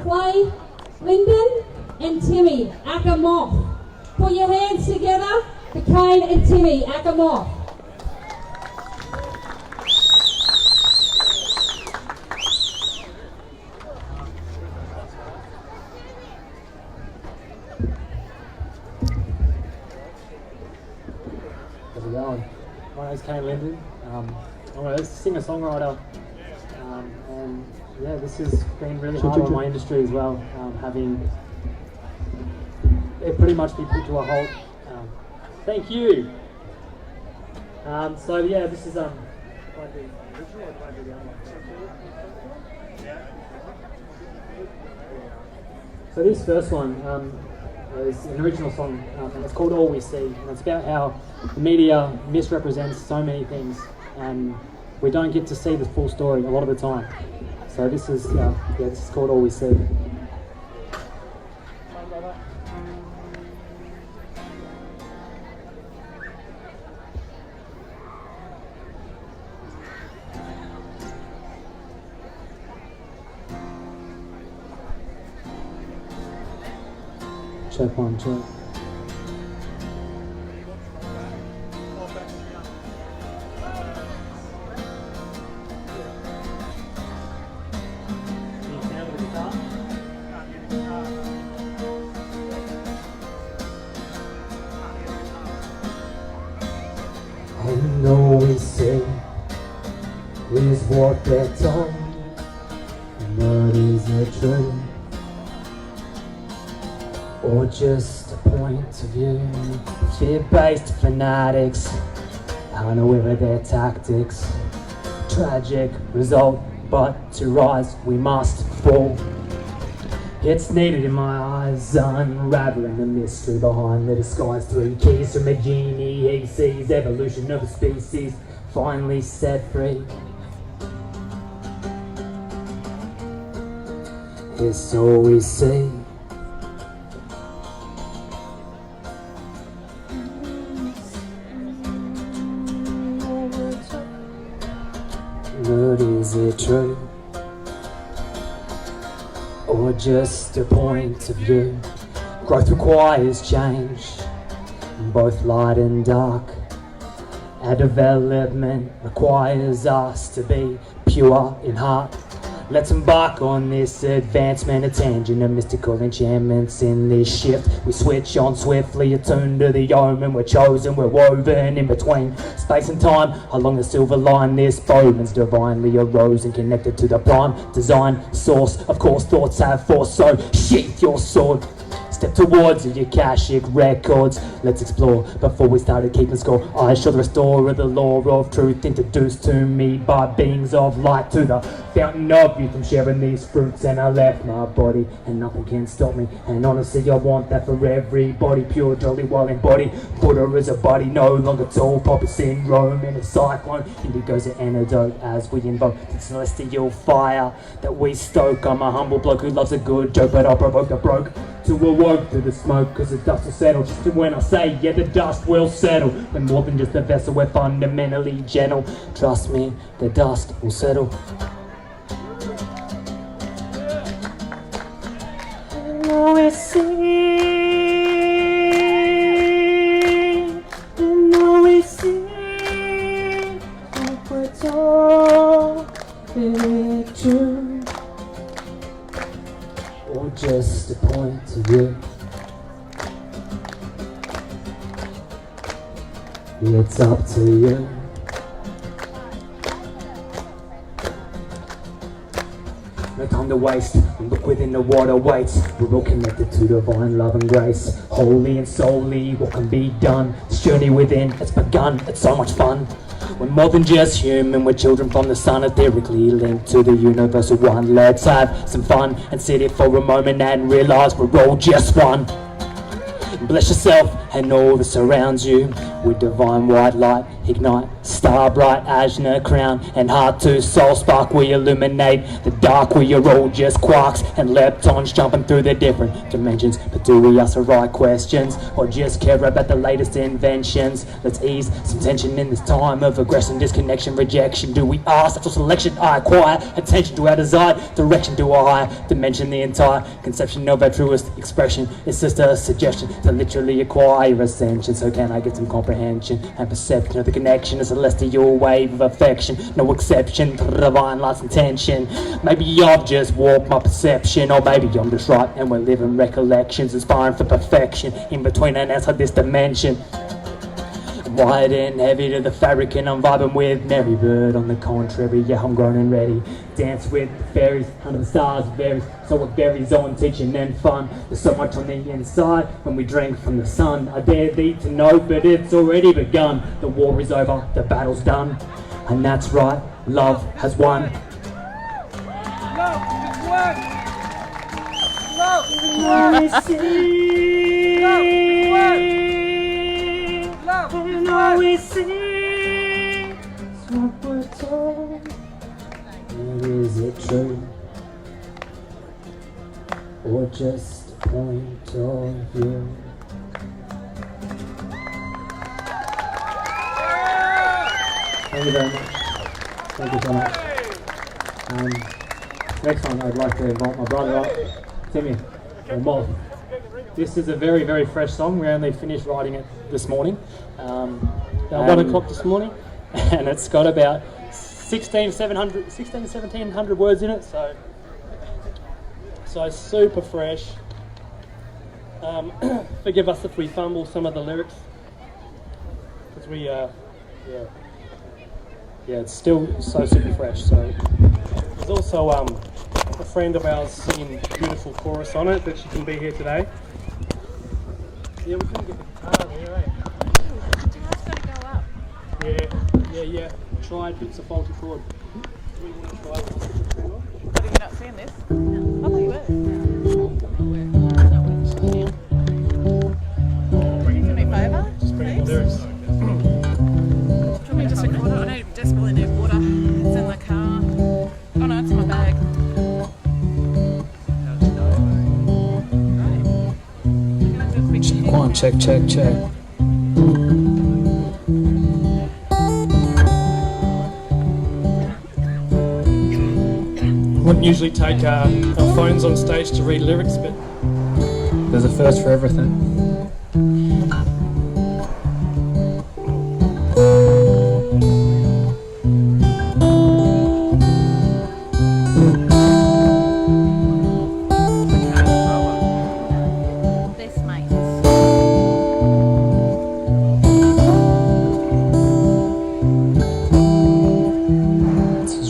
Clay, Lyndon and Timmy Akamoff. Put your hands together for Kane and Timmy Akamoff. How's it going? My name's Kane Lyndon. I'm a singer-songwriter, and yeah, this has been really hard on my industry as well. Having it pretty much be put to a halt. Thank you. So yeah, this is So this first one is an original song, and it's called All We See, and it's about how the media misrepresents so many things, and we don't get to see the full story a lot of the time. So this is this is called All We See. Check one, check. And all we say is what they're told, but is it true? Or just a point of view? Fear-based fanatics, unaware of their tactics. Tragic result, but to rise we must fall. It's needed in my eyes, unraveling the mystery behind the disguise. 3 keys from a genie, he sees evolution of a species finally set free. It's all we see. But is it true? Or just a point of view? Growth requires change, both light and dark. Our development requires us to be pure in heart. Let's embark on this advancement, a tangent of mystical enchantments. In this shift we switch on swiftly, attuned to the omen. We're chosen, we're woven in between space and time. Along the silver line this bowman's divinely arose and connected to the prime design source. Of course thoughts have force, so sheath your sword. Step towards your Akashic records. Let's explore before we started keeping score. I shall restore the law of truth introduced to me by beings of light. To the fountain of youth I'm sharing these fruits, and I left my body and nothing can stop me. And honestly I want that for everybody. Pure, jolly, wild embodied Buddha is a body, no longer tall. Poppy syndrome in a cyclone. Indigo's an antidote as we invoke the celestial fire that we stoke. I'm a humble bloke who loves a good joke, but I'll provoke the broke to awoke through the smoke, cause the dust will settle. Just when I say, yeah, the dust will settle. We're more than just a vessel, we're fundamentally gentle. Trust me, the dust will settle. And all we see, and all we see, hope we're told it's true. Or just a point of view? It's up to you. No time to waste, look within the water waits. We're all connected to divine love and grace. Holy and solely, what can be done? This journey within, it's begun, it's so much fun. We're more than just human, we're children from the sun, etherically linked to the universal one. Let's have some fun and sit here for a moment and realize we're all just one. Bless yourself and all that surrounds you with divine white light. ignite, star bright ajna crown, and heart to soul spark, we illuminate the dark. We are all just quarks and leptons jumping through the different dimensions. But do we ask the right questions, or just care about the latest inventions? Let's ease some tension in this time of aggression, disconnection, rejection. Do we ask sexual selection? I acquire attention to our desired direction, to a higher dimension. The entire conception of our truest expression is just a suggestion to literally acquire ascension. So can I get some comprehension and perception of the connection, a celestial wave of affection, no exception to the divine love's intention? Maybe I've just warped my perception, or maybe I'm just right and we're living recollections, inspiring for perfection in between and outside this dimension. Wide and heavy to the fabric, and I'm vibing with Mary Bird. On the contrary, yeah, I'm grown and ready. Dance with the fairies under the stars varies, so it varies on teaching and fun. There's so much on the inside when we drink from the sun. I dare thee to know, but it's already begun. The war is over, the battle's done, and that's right, love has won. Love is one. Love is one. Love is one. And all we see is what we're told. And is it true, or just a point of view? Thank you very much. Thank you so much. Next time I'd like to invite my brother up, Timmy, or Moth. This is a very, very fresh song. We only finished writing it this morning, about 1 o'clock this morning, and it's got about 16 to 1700 words in it, so super fresh. Forgive us if we fumble some of the lyrics, because we, it's still so super fresh. So there's also a friend of ours singing beautiful chorus on it, but she can be here today. Yeah, we couldn't get the guitar here, eh? The guitar's got to go up. Yeah. Tried, but it's a faulty chord. Do we want to try it? Have you not seen this? No. I thought you were. Can you do me a favour? Just bring in the lyrics. Do you want me to just record it? I desperately need water. It's in the car. Oh no, it's in my bag. Check one, check. Wouldn't usually take our phones on stage to read lyrics, but there's a first for everything.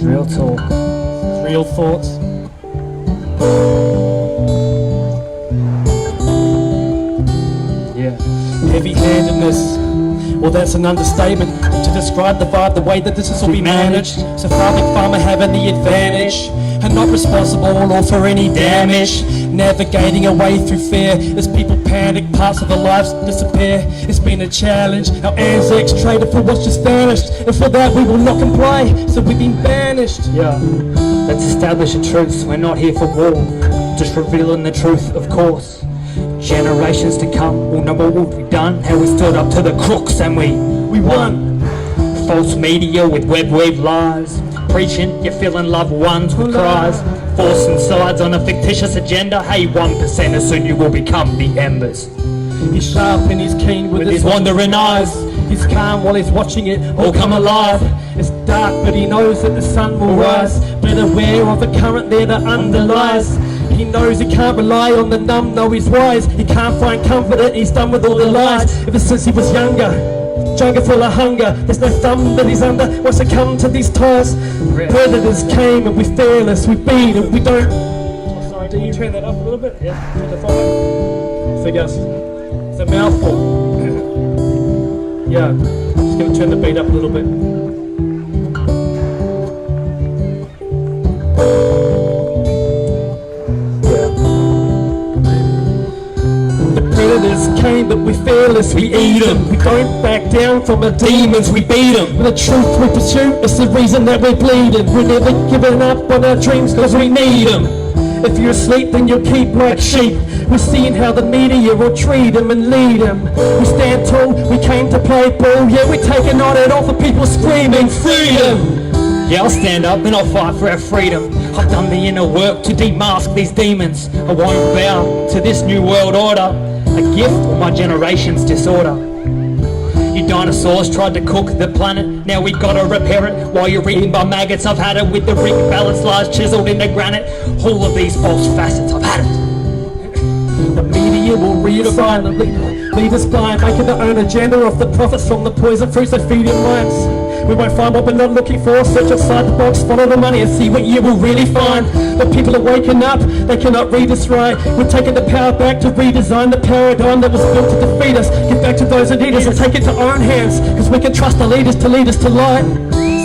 Real talk, real thoughts. Yeah. Heavy-handedness, well that's an understatement to describe the vibe, the way that this will be managed. So far big pharma having the advantage, and not responsible or for any damage. Navigating a way through fear as people panic, parts of their lives disappear. It's been a challenge. Our Anzacs traded for what's just vanished, and for that we will not comply, so we've been banished. Yeah, let's establish a truce. We're not here for war, just revealing the truth, of course. Generations to come will know what we've done, how we stood up to the crooks and we won. False media with web-weaved lies, preaching you're feeling loved ones with cries, forcing sides on a fictitious agenda. Hey, 1%, soon you will become the embers. He's sharp and he's keen with his wandering eyes. He's calm while he's watching it all come alive. It's dark but he knows that the sun will rise, but aware of the current there that underlies. He knows he can't rely on the numb, no he's wise. He can't find comfort and he's done with all the lies. Ever since he was younger, jungle full of hunger, there's no thumb that he's under. Once I come to these ties, predators came and we're fearless, we beat and we don't. Sorry, can you turn that up a little bit? Yeah, turn the phone. Figures. It's a mouthful. Yeah, just gonna turn the beat up a little bit. Yeah. The predators pain, but we fearless, we eat them. We don't back down from our demons, we beat them. The truth we pursue is the reason that we're bleeding. We're never giving up on our dreams cause we need them. If you're asleep then you'll keep like sheep. We're seeing how the media will treat them and lead them. We stand tall, we came to play ball. Yeah, we're taking on it all for people screaming freedom. Yeah, I'll stand up and I'll fight for our freedom. I've done the inner work to demask these demons. I won't bow to this new world order, a gift of my generation's disorder. You dinosaurs tried to cook the planet, now we gotta repair it. While you're eaten by maggots, I've had it with the ring balance large chiseled into granite. All of these false facets, I've had it. The media will redefine the lead us blind, making their own agenda of the profits from the poison fruits they feed in minds. We won't find what we're not looking for. Search outside the box, follow the money and see what you will really find. The people are waking up, they cannot read us right. We're taking the power back to redesign the paradigm that was built to defeat us. Give back to those who need us and take it to our own hands, cause we can trust the leaders to lead us to light.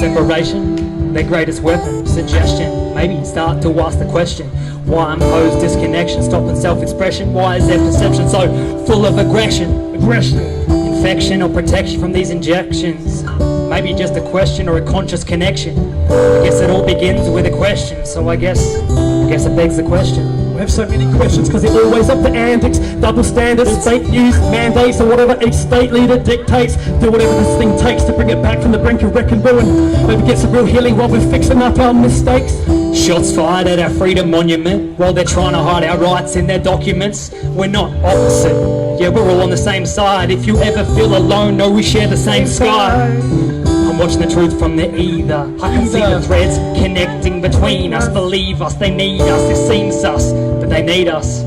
Separation, their greatest weapon. Suggestion, maybe start to ask the question. Why impose disconnection, stopping self-expression? Why is their perception so full of aggression? Infection or protection from these injections? Maybe just a question or a conscious connection. I guess it all begins with a question, so I guess it begs the question. We have so many questions because they're always up to antics, double standards, fake news, mandates, and whatever each state leader dictates. Do whatever this thing takes to bring it back from the brink of wreck and ruin. Maybe get some real healing while we're fixing up our mistakes. Shots fired at our freedom monument while they're trying to hide our rights in their documents. We're not opposite, yeah, we're all on the same side. If you ever feel alone, know we share the same sky. I'm watching the truth from the ether. I can see the threads connecting between us. Believe us, they need us. It seems us, but they need us.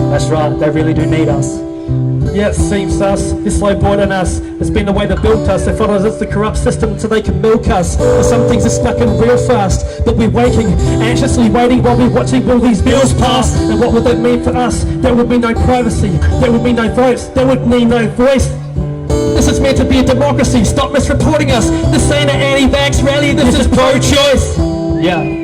That's right, they really do need us. Yeah, it seems us, it's slow boiling us. It's been the way they built us. They follow us the corrupt system so they can milk us. But some things are stuck in real fast, but we're waiting, anxiously waiting while we're watching all these bills pass. And what would that mean for us? There would be no privacy, there would be no votes, there would be no voice. This is meant to be a democracy, stop misreporting us. This ain't an anti-vax rally, this is pro-choice. Yeah.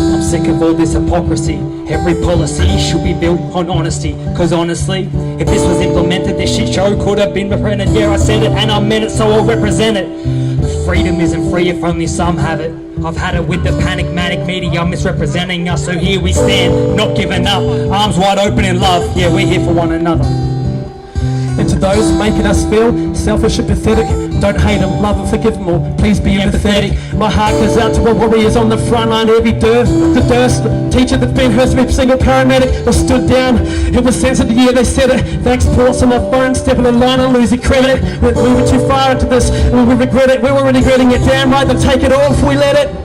I'm sick of all this hypocrisy. Every policy should be built on honesty. Cause honestly, if this was implemented, this shit show could have been reprinted. Yeah, I said it and I meant it, so I'll represent it. Freedom isn't free if only some have it. I've had it with the panic manic media misrepresenting us, so here we stand, not giving up, arms wide open in love. Yeah, we're here for one another. And to those making us feel selfish and pathetic, don't hate them, love them, forgive them all, please be empathetic. My heart goes out to our warriors on the front line. Every the teacher that's been hurt, every single paramedic was stood down. It was censored the year they said it. Thanks ports on my phone, stepping in line and losing credit. We were too far into this, we regret it. We were regretting it, damn right, they'll take it all if we let it.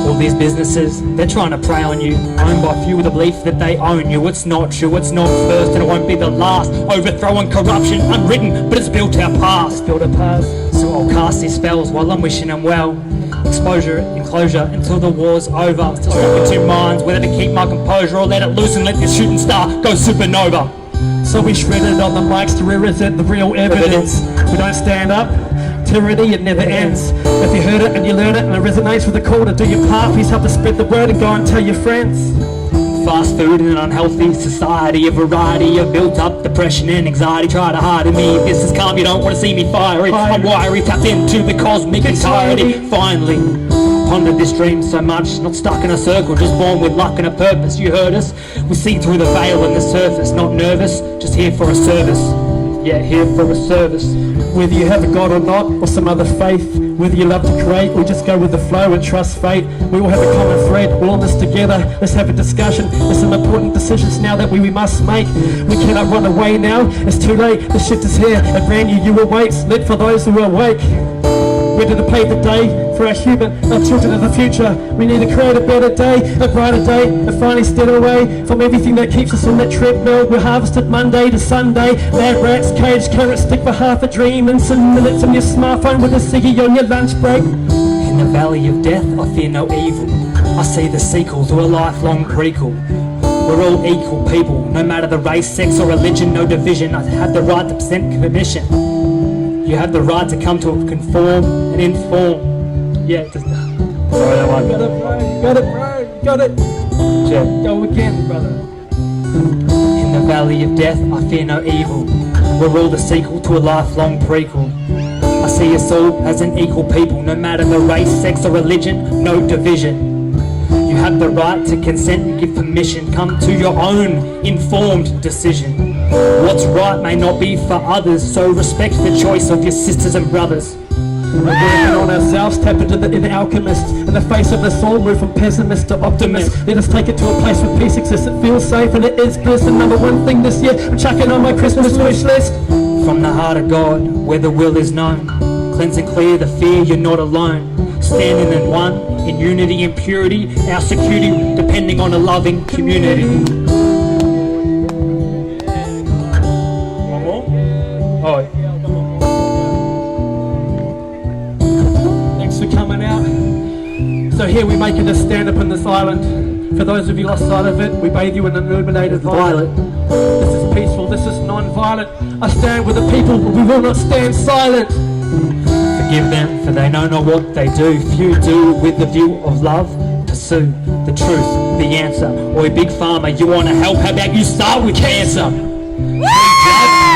All these businesses, they're trying to prey on you, owned by few with the belief that they own you. It's not true, it's not first, and it won't be the last. Overthrow and corruption, unwritten, but it's built our past. So I'll cast these spells while I'm wishing them well. Exposure, enclosure, until the war's over. Still stuck in two minds, whether to keep my composure or let it loose and let this shooting star go supernova. So we shredded on the mics to represent the real evidence. We don't stand up, tyranny, it never ends. If you heard it and you learn it and it resonates with the call to do your part, please help us spread the word and go and tell your friends. Fast food in an unhealthy society, a variety of built up depression and anxiety try to hide in me. This is calm, you don't want to see me fiery. I'm wiry, tapped into the cosmic entirety. Finally, pondered this dream so much, not stuck in a circle, just born with luck and a purpose. You heard us, we see through the veil and the surface, not nervous, just here for a service. Yeah, here for a service. Whether you have a God or not, or some other faith, whether you love to create or just go with the flow and trust fate, we all have a common thread, we're all in this together. Let's have a discussion, there's some important decisions now that we must make. We cannot run away now, it's too late, the shift is here, a brand new you awaits, lit for those who are awake. Ready to pave the day for our our children of the future. We need to create a better day, a brighter day, and finally steer away from everything that keeps us on that treadmill. We're harvested Monday to Sunday, lab rats, caged carrots, stick for half a dream, and some minutes on your smartphone with a ciggy on your lunch break. In the valley of death, I fear no evil. I see the sequel to a lifelong prequel. We're all equal people, no matter the race, sex, or religion, no division. I have the right to present commission. You have the right to come to conform and inform. Yeah, just sorry that one. Got it, bro. Got it, bro. Got it. Yeah. Go again, brother. In the valley of death, I fear no evil. We're all the sequel to a lifelong prequel. I see us all as an equal people, no matter the race, sex or religion, no division. You have the right to consent and give permission. Come to your own informed decision. What's right may not be for others, so respect the choice of your sisters and brothers. We're working on ourselves, tap into the inner alchemist. In the face of the soul, move from pessimist to optimist. Let us take it to a place where peace exists. It feels safe and it is bliss. The number one thing this year, I'm chucking on my Christmas wish list. From the heart of God, where the will is known, cleanse and clear the fear, you're not alone. Standing in one, in unity and purity, our security depending on a loving community. One more? Oh. Thanks for coming out. So here we make it a stand up in this island. For those of you lost sight of it, we bathe you in an illuminated violet. This is peaceful, this is non-violent. I stand with the people, but we will not stand silent. Forgive them, for they know not what they do. Few do with the view of love, pursue the truth, the answer. Oi, big pharma, you want to help? How about you start with cancer?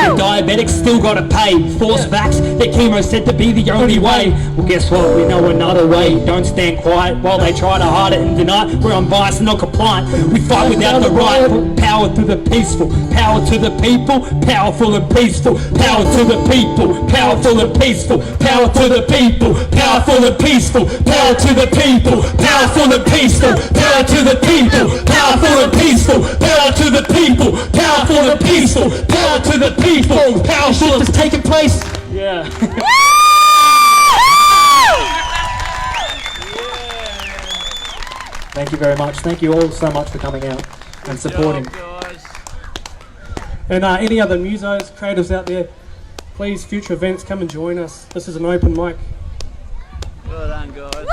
The diabetics still gotta pay. Force vax, their chemo's said to be the only way. Well, guess what? We know another way. Don't stand quiet while they try to hide it and deny it. We're unbiased and not compliant. We fight without the right. Put power to the peaceful, power to the people, powerful and peaceful. Power to the people, powerful and peaceful. Power to the people, powerful and peaceful. Power to the people, powerful and peaceful. Power to the people, powerful and peaceful. Power to the people, powerful and peaceful. Power to the people. Power shit is taking place. Yeah. Thank you very much. Thank you all so much for coming out and supporting. And any other musos, creatives out there, please, future events, come and join us. This is an open mic. Well done, guys.